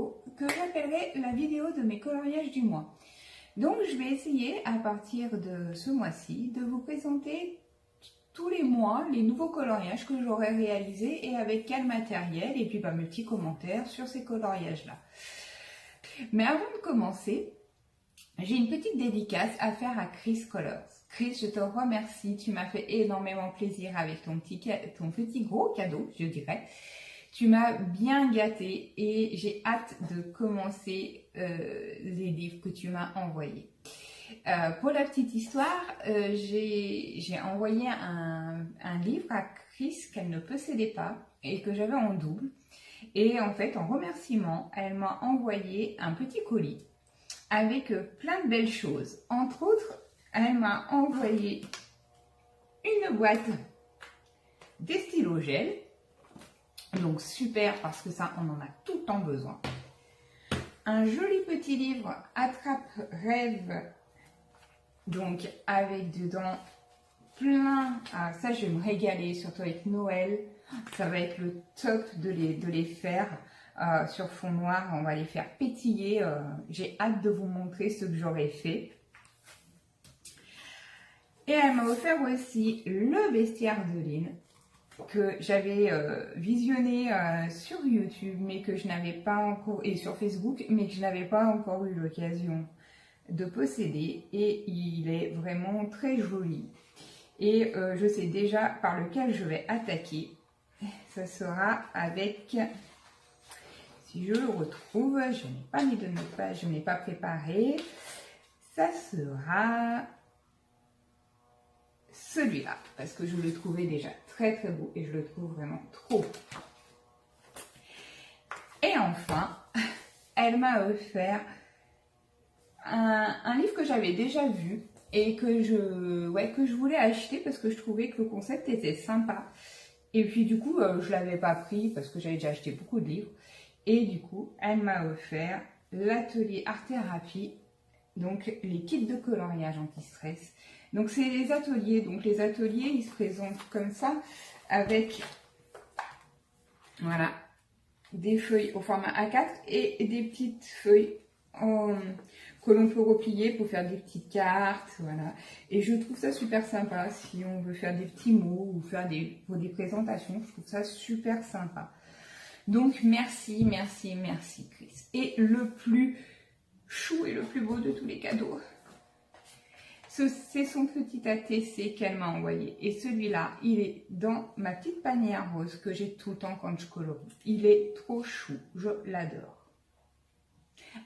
vidéo que j'appellerai la vidéo de mes coloriages du mois. Donc je vais essayer à partir de ce mois-ci de vous présenter tous les mois les nouveaux coloriages que j'aurai réalisés et avec quel matériel, et puis mes petits commentaires sur ces coloriages-là. Mais avant de commencer, j'ai une petite dédicace à faire à Chris Colors. Chris, je te remercie, tu m'as fait énormément plaisir avec ton petit gros cadeau, je dirais. Tu m'as bien gâté et j'ai hâte de commencer les livres que tu m'as envoyés. Pour la petite histoire, j'ai envoyé un livre à Chris qu'elle ne possédait pas et que j'avais en double. Et en fait, en remerciement, elle m'a envoyé un petit colis avec plein de belles choses. Entre autres, elle m'a envoyé une boîte des stylos gel. Donc super parce que ça, on en a tout le temps besoin. Un joli petit livre Attrape-Rêve. Donc avec dedans plein, ça je vais me régaler, surtout avec Noël. Ça va être le top de les faire sur fond noir. On va les faire pétiller. J'ai hâte de vous montrer ce que j'aurais fait. Et elle m'a offert aussi le bestiaire de Lynn que j'avais visionné sur YouTube, mais que je n'avais pas encore, et sur Facebook, mais que je n'avais pas encore eu l'occasion de posséder. Et il est vraiment très joli. Et je sais déjà par lequel je vais attaquer. Ça sera avec, si je le retrouve, je n'ai pas mis de notes, je n'ai pas préparé. Ça sera celui-là, parce que je le trouvais déjà très très beau et je le trouve vraiment trop beau. Et enfin, elle m'a offert un livre que j'avais déjà vu et que je voulais acheter parce que je trouvais que le concept était sympa. Et puis du coup, je ne l'avais pas pris parce que j'avais déjà acheté beaucoup de livres. Et du coup, elle m'a offert l'atelier Art Thérapie, donc les kits de coloriage anti-stress. Donc c'est les ateliers. Donc les ateliers, ils se présentent comme ça avec, voilà, des feuilles au format A4 et des petites feuilles que l'on peut replier pour faire des petites cartes, voilà. Et je trouve ça super sympa si on veut faire des petits mots ou faire pour des présentations. Je trouve ça super sympa. Donc merci, merci, merci Chris. Et le plus chou et le plus beau de tous les cadeaux, c'est son petit ATC qu'elle m'a envoyé. Et celui-là, il est dans ma petite panière rose que j'ai tout le temps quand je colorie. Il est trop chou, je l'adore.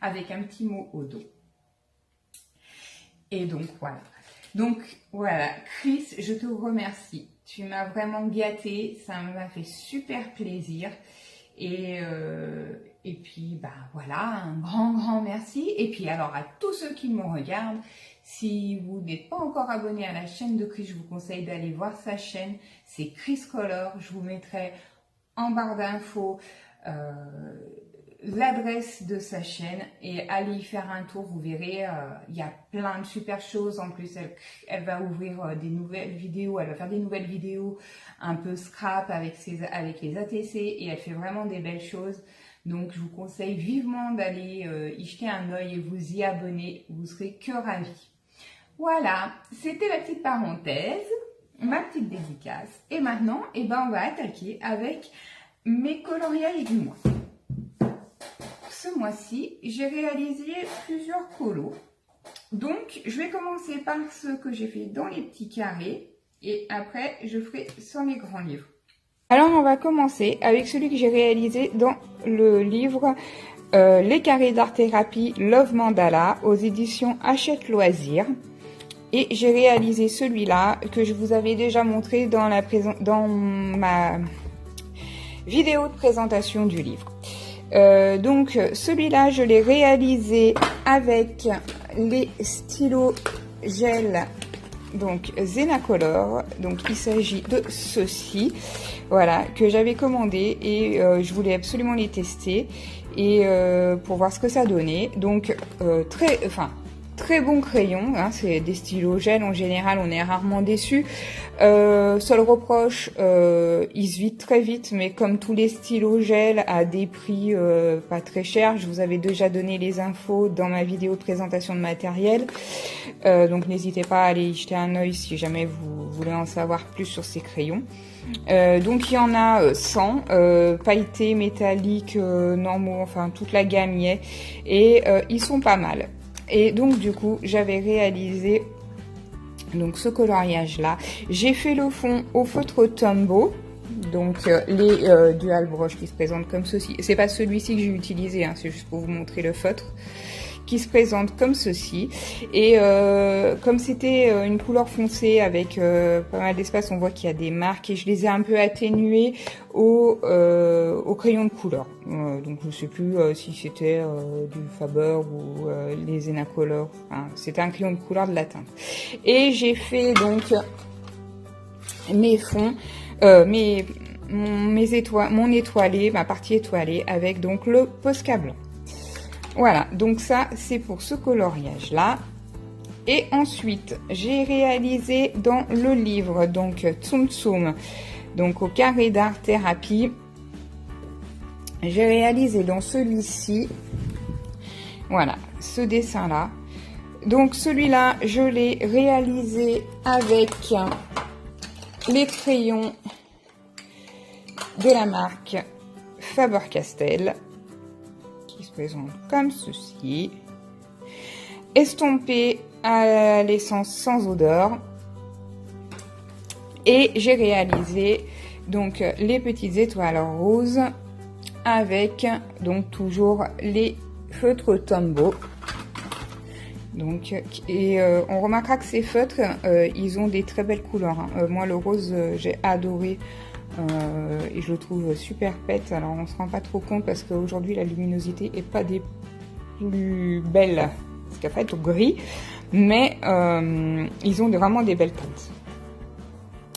Avec un petit mot au dos. Et donc voilà. Donc voilà, Chris, je te remercie. Tu m'as vraiment gâté, ça m'a fait super plaisir. Et puis voilà, un grand merci. Et puis alors à tous ceux qui me regardent, si vous n'êtes pas encore abonné à la chaîne de Chris, je vous conseille d'aller voir sa chaîne. C'est Chris Color. Je vous mettrai en barre d'infos l'adresse de sa chaîne et allez y faire un tour, vous verrez, il y a plein de super choses. En plus, elle va ouvrir des nouvelles vidéos, elle va faire des nouvelles vidéos un peu scrap avec les ATC et elle fait vraiment des belles choses. Donc, je vous conseille vivement d'aller y jeter un œil et vous y abonner, vous serez que ravis. Voilà, c'était la petite parenthèse, ma petite dédicace. Et maintenant, on va attaquer avec mes coloriages du mois. Ce mois-ci, j'ai réalisé plusieurs colos. Donc, je vais commencer par ce que j'ai fait dans les petits carrés et après, je ferai sur les grands livres. Alors, on va commencer avec celui que j'ai réalisé dans le livre Les carrés d'art thérapie Love Mandala aux éditions Hachette Loisirs. Et j'ai réalisé celui-là que je vous avais déjà montré dans ma vidéo de présentation du livre. Donc celui-là je l'ai réalisé avec les stylos gel donc Zenacolor. Donc il s'agit de ceux-ci, voilà, que j'avais commandé et je voulais absolument les tester et pour voir ce que ça donnait. Donc très bons crayons, hein, c'est des stylos gel, en général on est rarement déçu. Seul reproche, ils se vident très vite, mais comme tous les stylos gel à des prix pas très chers, je vous avais déjà donné les infos dans ma vidéo de présentation de matériel, donc n'hésitez pas à aller y jeter un œil si jamais vous voulez en savoir plus sur ces crayons. Donc il y en a 100, pailletés, métalliques, normaux, enfin toute la gamme y est, et ils sont pas mal. Et donc du coup j'avais réalisé donc ce coloriage là. J'ai fait le fond au feutre Tombow, donc les dual brush qui se présentent comme ceci. C'est pas celui-ci que j'ai utilisé, hein, c'est juste pour vous montrer le feutre qui se présente comme ceci. Et comme c'était une couleur foncée avec pas mal d'espace, on voit qu'il y a des marques et je les ai un peu atténuées au crayon de couleur. Donc je sais plus si c'était du Faber ou les Enacolor. Enfin, c'était un crayon de couleur de la teinte. Et j'ai fait donc mes fonds, mon étoilé, ma partie étoilée avec donc le Posca blanc. Voilà, donc ça c'est pour ce coloriage là. Et ensuite j'ai réalisé dans le livre donc Tsum Tsum, donc au carré d'art thérapie, j'ai réalisé dans celui-ci, voilà, ce dessin là. Donc celui-là je l'ai réalisé avec les crayons de la marque Faber-Castell, qui se présente comme ceci, estompé à l'essence sans odeur. Et j'ai réalisé donc les petites étoiles roses avec donc toujours les feutres Tombow. Donc et on remarquera que ces feutres ils ont des très belles couleurs, hein. Moi le rose j'ai adoré. Et je le trouve super pète. Alors on se rend pas trop compte parce qu'aujourd'hui la luminosité est pas des plus belles, parce qu'en fait au gris, mais ils ont vraiment des belles teintes.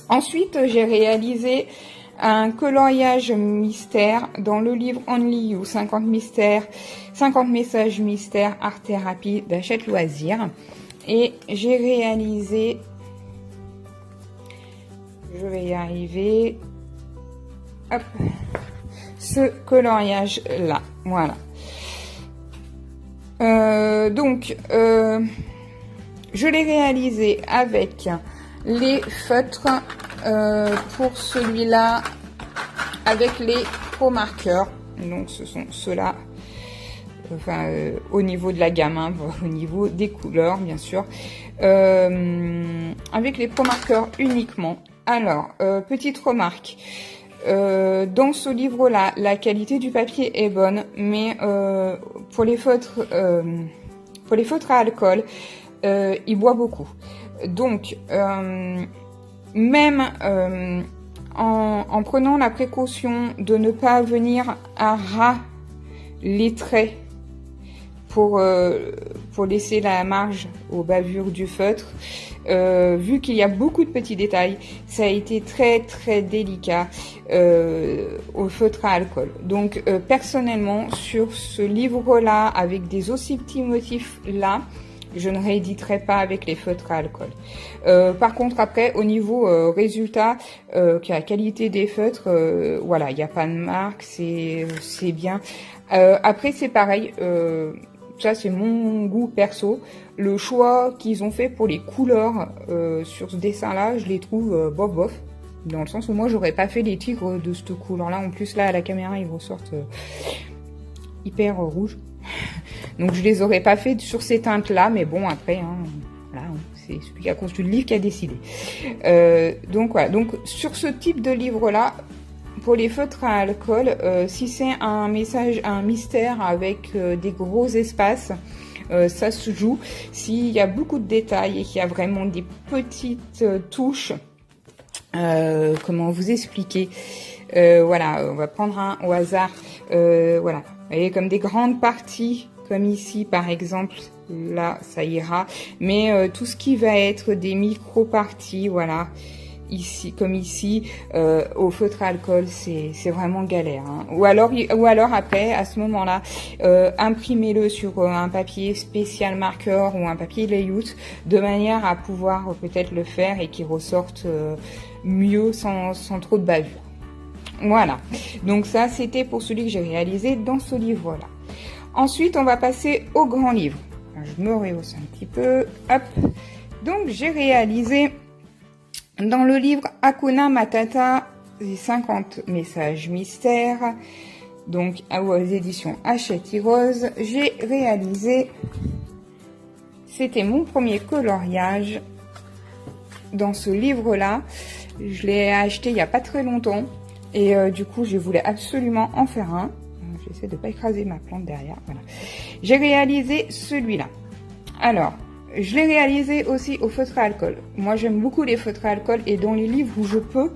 Ensuite j'ai réalisé un coloriage mystère dans le livre Only You, 50 mystères, 50 messages mystères art thérapie d'Hachette Loisirs, et j'ai réalisé, je vais y arriver, hop, ce coloriage là, voilà. Donc je l'ai réalisé avec les feutres, pour celui-là avec les Pro Marqueurs, donc ce sont ceux-là, enfin au niveau de la gamme, hein, au niveau des couleurs bien sûr, avec les Pro Marqueurs uniquement. Alors petite remarque, dans ce livre-là, la qualité du papier est bonne, mais pour les feutres à alcool, il boit beaucoup. Donc, même en prenant la précaution de ne pas venir à ras les traits pour laisser la marge aux bavures du feutre, vu qu'il y a beaucoup de petits détails, ça a été très très délicat au feutre à alcool. Donc personnellement sur ce livre là, avec des aussi petits motifs là, je ne rééditerai pas avec les feutres à alcool. Par contre après au niveau résultat, la qualité des feutres, voilà, il n'y a pas de marque, c'est bien. Après c'est pareil, ça c'est mon goût perso. Le choix qu'ils ont fait pour les couleurs sur ce dessin là, je les trouve bof bof. Dans le sens où moi j'aurais pas fait les tigres de cette couleur là. En plus là à la caméra ils ressortent hyper rouge. Donc je les aurais pas fait sur ces teintes là. Mais bon après, hein, voilà, c'est celui qui a construit le livre qui a décidé. Donc voilà, donc sur ce type de livre là, pour les feutres à alcool, si c'est un message, un mystère avec des gros espaces, ça se joue. S'il y a beaucoup de détails et qu'il y a vraiment des petites touches, comment vous expliquer, voilà, on va prendre un au hasard, voilà, vous voyez, comme des grandes parties, comme ici par exemple, là ça ira, mais tout ce qui va être des micro-parties, voilà, ici, comme ici, au feutre à alcool, c'est vraiment galère. Hein. Ou alors après, à ce moment-là, imprimez-le sur un papier spécial marqueur ou un papier layout, de manière à pouvoir peut-être le faire et qu'il ressorte mieux sans trop de bavure. Voilà, donc ça c'était pour celui que j'ai réalisé dans ce livre-là. Ensuite, on va passer au grand livre. Je me rehausse un petit peu, hop. Donc j'ai réalisé dans le livre Hakuna Matata, les 50 messages mystères, donc aux éditions Hachette Rose, j'ai réalisé, c'était mon premier coloriage dans ce livre-là. Je l'ai acheté il n'y a pas très longtemps et du coup je voulais absolument en faire un. J'essaie de ne pas écraser ma plante derrière. Voilà. J'ai réalisé celui-là. Alors, je l'ai réalisé aussi au feutre à alcool. Moi, j'aime beaucoup les feutres à alcool et dans les livres où je peux,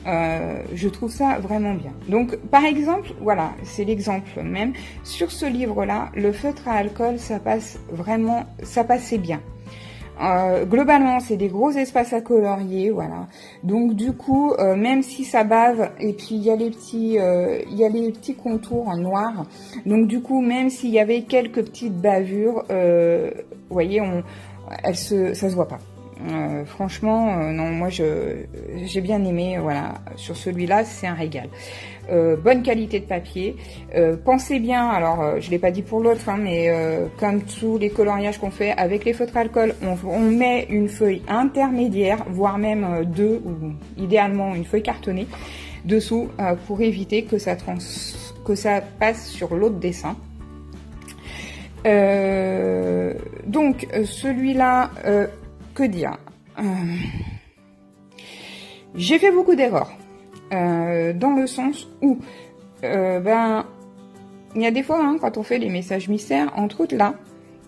je trouve ça vraiment bien. Donc, par exemple, voilà, c'est l'exemple même. Sur ce livre-là, le feutre à alcool, ça passait bien. Globalement, c'est des gros espaces à colorier, voilà. Donc du coup, même si ça bave, et puis il y a les petits contours en noir. Donc du coup, même s'il y avait quelques petites bavures, vous voyez, ça se voit pas. Franchement, non, moi j'ai bien aimé, voilà. Sur celui-là, c'est un régal. Bonne qualité de papier. Pensez bien, alors je l'ai pas dit pour l'autre, hein, mais comme tous les coloriages qu'on fait avec les feutres à alcool, on met une feuille intermédiaire, voire même deux, ou idéalement une feuille cartonnée dessous pour éviter que ça passe sur l'autre dessin. Donc celui-là, que dire, j'ai fait beaucoup d'erreurs. Dans le sens où, il y a des fois, hein, quand on fait les messages mystères, entre autres là,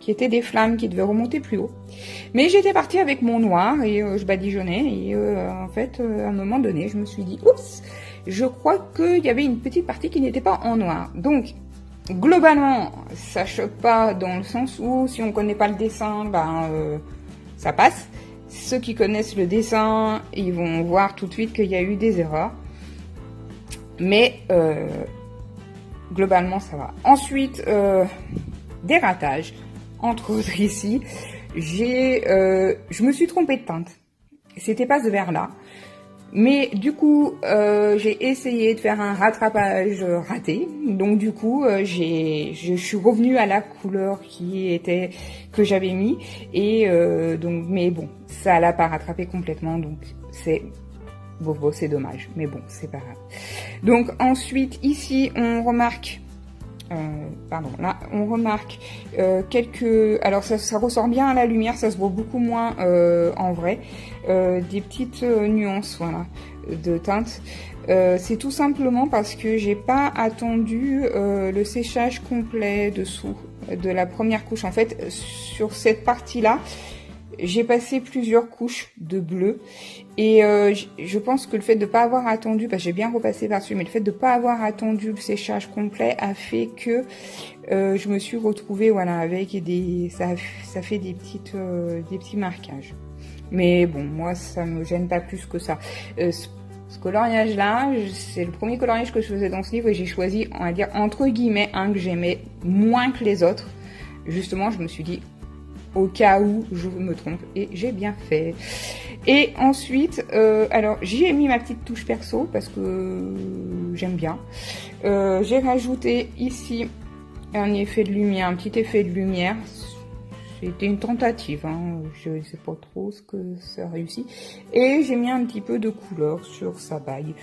qui étaient des flammes qui devaient remonter plus haut. Mais j'étais partie avec mon noir et je badigeonnais et en fait, à un moment donné, je me suis dit, oups, je crois qu'il y avait une petite partie qui n'était pas en noir. Donc, globalement, ça choque pas dans le sens où, si on connaît pas le dessin, ça passe. Ceux qui connaissent le dessin, ils vont voir tout de suite qu'il y a eu des erreurs. Mais globalement, ça va. Ensuite, des ratages. Entre autres ici, je me suis trompée de teinte. C'était pas ce vert-là. Mais du coup, j'ai essayé de faire un rattrapage raté. Donc du coup, je suis revenue à la couleur que j'avais mis. Et donc, mais bon, ça l'a pas rattrapé complètement. Donc c'est c'est dommage. Mais bon, c'est pas grave. Donc ensuite, ici, on remarque. Là, on remarque quelques... Alors, ça ressort bien à la lumière, ça se voit beaucoup moins en vrai. Des petites nuances, voilà, de teinte. C'est tout simplement parce que j'ai pas attendu le séchage complet dessous de la première couche. En fait, sur cette partie-là, j'ai passé plusieurs couches de bleu. Et je pense que le fait de ne pas avoir attendu, parce que j'ai bien repassé par-dessus, mais le fait de ne pas avoir attendu le séchage complet a fait que je me suis retrouvée, voilà, avec ça fait des petits marquages. Mais bon, moi, ça me gêne pas plus que ça. Ce coloriage-là, c'est le premier coloriage que je faisais dans ce livre et j'ai choisi, on va dire, entre guillemets, un que j'aimais moins que les autres. Justement, je me suis dit, au cas où je me trompe, et j'ai bien fait. Et ensuite, alors j'y ai mis ma petite touche perso parce que j'aime bien. J'ai rajouté ici un petit effet de lumière. C'était une tentative, hein. Je ne sais pas trop ce que ça réussit. Et j'ai mis un petit peu de couleur sur sa bague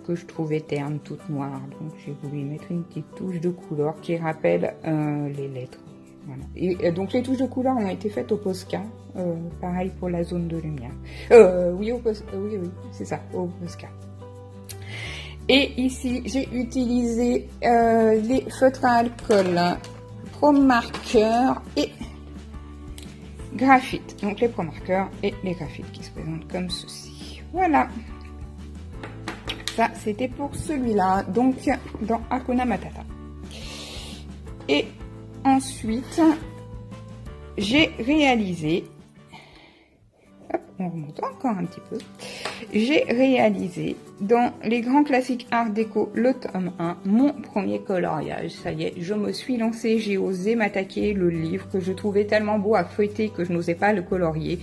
que je trouvais terne, toute noire. Donc j'ai voulu mettre une petite touche de couleur qui rappelle les lettres. Voilà. Et donc les touches de couleur ont été faites au Posca, pareil pour la zone de lumière. Oui, c'est ça, au Posca. Et ici, j'ai utilisé les feutres à alcool, Pro Marker et graphite. Donc les Pro Marker et les graphites qui se présentent comme ceci. Voilà. Ça, c'était pour celui-là, donc dans Hakuna Matata. Et ensuite, j'ai réalisé, hop, on remonte encore un petit peu, j'ai réalisé dans les grands classiques art déco, le tome 1, mon premier coloriage. Ça y est, je me suis lancée, j'ai osé m'attaquer le livre que je trouvais tellement beau à feuilleter que je n'osais pas le colorier.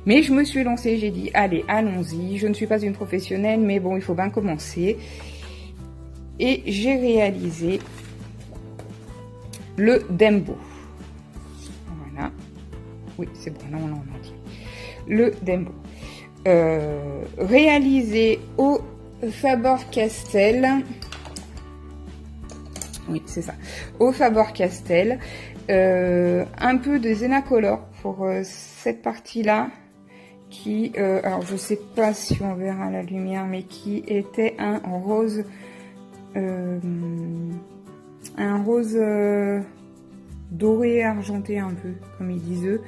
Mais je me suis lancée, j'ai dit, allez, allons-y. Je ne suis pas une professionnelle, mais bon, il faut bien commencer. Et j'ai réalisé le Dembo. Voilà. Oui, c'est bon, là on l'a en entier. Le Dembo. Réalisé au Faber-Castell. Oui, c'est ça. Au Faber-Castell. Un peu de Zenacolor pour cette partie-là. Qui, alors je sais pas si on verra à la lumière, mais qui était un rose doré argenté un peu, comme ils disent eux.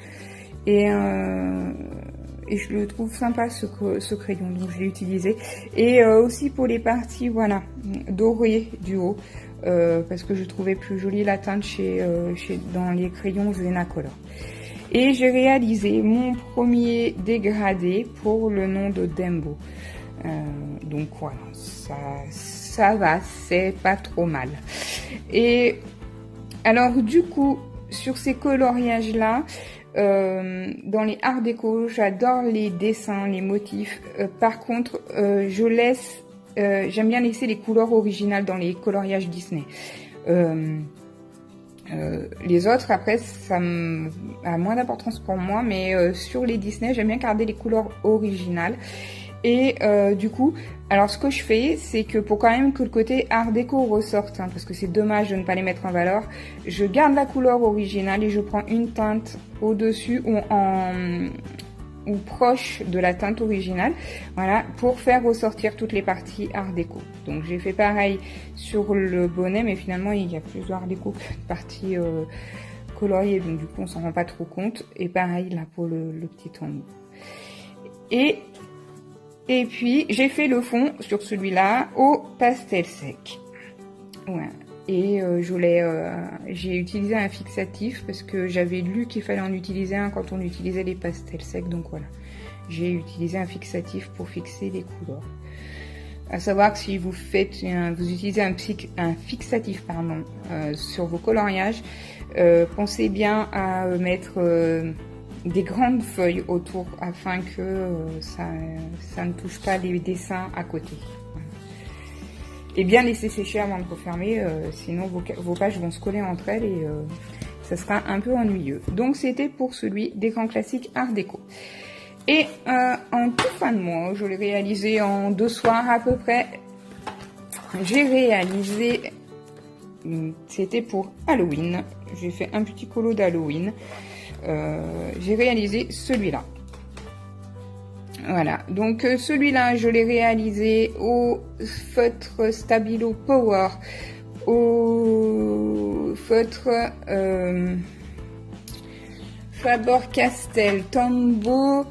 Et je le trouve sympa ce crayon, donc je l'ai utilisé. Et aussi pour les parties, voilà, dorées du haut, parce que je trouvais plus jolie la teinte dans les crayons Zenacolor. Et j'ai réalisé mon premier dégradé pour le nom de Dembo. Donc voilà, ça va, c'est pas trop mal. Et alors du coup, sur ces coloriages-là, dans les art déco, j'adore les dessins, les motifs. Par contre, j'aime bien laisser les couleurs originales dans les coloriages Disney. Les autres, après, ça a moins d'importance pour moi, mais sur les Disney, j'aime bien garder les couleurs originales. Et du coup, alors ce que je fais, c'est que pour quand même que le côté art déco ressorte, hein, parce que c'est dommage de ne pas les mettre en valeur, je garde la couleur originale et je prends une teinte au-dessus ou proche de la teinte originale, voilà, pour faire ressortir toutes les parties art déco. Donc j'ai fait pareil sur le bonnet, mais finalement il y a plus d'art déco que de partie coloriée, donc du coup on s'en rend pas trop compte. Et pareil là pour le petit tambour. Et puis j'ai fait le fond sur celui-là au pastel sec. Voilà. Et j'ai utilisé un fixatif parce que j'avais lu qu'il fallait en utiliser un quand on utilisait les pastels secs. Donc voilà, j'ai utilisé un fixatif pour fixer les couleurs. À savoir que si vous utilisez un fixatif sur vos coloriages, pensez bien à mettre des grandes feuilles autour afin que ça ne touche pas les dessins à côté. Et bien laisser sécher avant de refermer, sinon vos pages vont se coller entre elles et ça sera un peu ennuyeux. Donc c'était pour celui des grands classiques art déco. Et en toute fin de mois, je l'ai réalisé en 2 soirs à peu près. J'ai réalisé, c'était pour Halloween, j'ai fait un petit colo d'Halloween. J'ai réalisé celui-là. Voilà, donc celui-là, je l'ai réalisé au feutre Stabilo Power, au feutre Faber-Castell Tombow.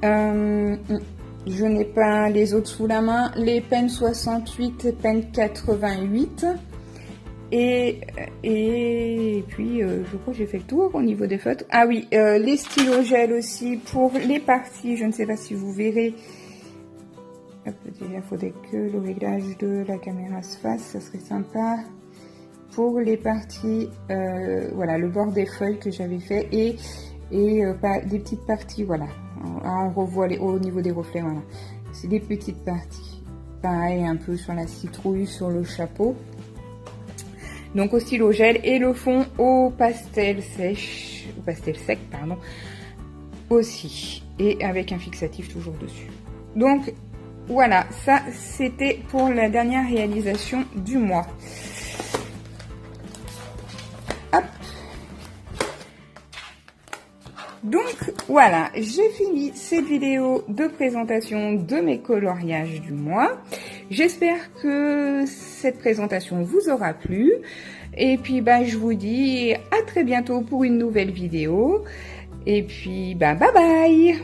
Je n'ai pas les autres sous la main, les Pen 68 et Pen 88. Et puis, je crois que j'ai fait le tour au niveau des feutres. Ah oui, les stylos gel aussi pour les parties. Je ne sais pas si vous verrez. Hop, déjà, il faudrait que le réglage de la caméra se fasse. Ça serait sympa. Pour les parties, voilà, le bord des feuilles que j'avais fait. Et des petites parties, voilà. On revoit au niveau des reflets, voilà. C'est des petites parties. Pareil, un peu sur la citrouille, sur le chapeau. Donc au stylo gel et le fond au pastel sec, pardon, aussi. Et avec un fixatif toujours dessus. Donc voilà, ça c'était pour la dernière réalisation du mois. Hop. Donc voilà, j'ai fini cette vidéo de présentation de mes coloriages du mois. J'espère que cette présentation vous aura plu. Et puis, je vous dis à très bientôt pour une nouvelle vidéo. Et puis, bye bye!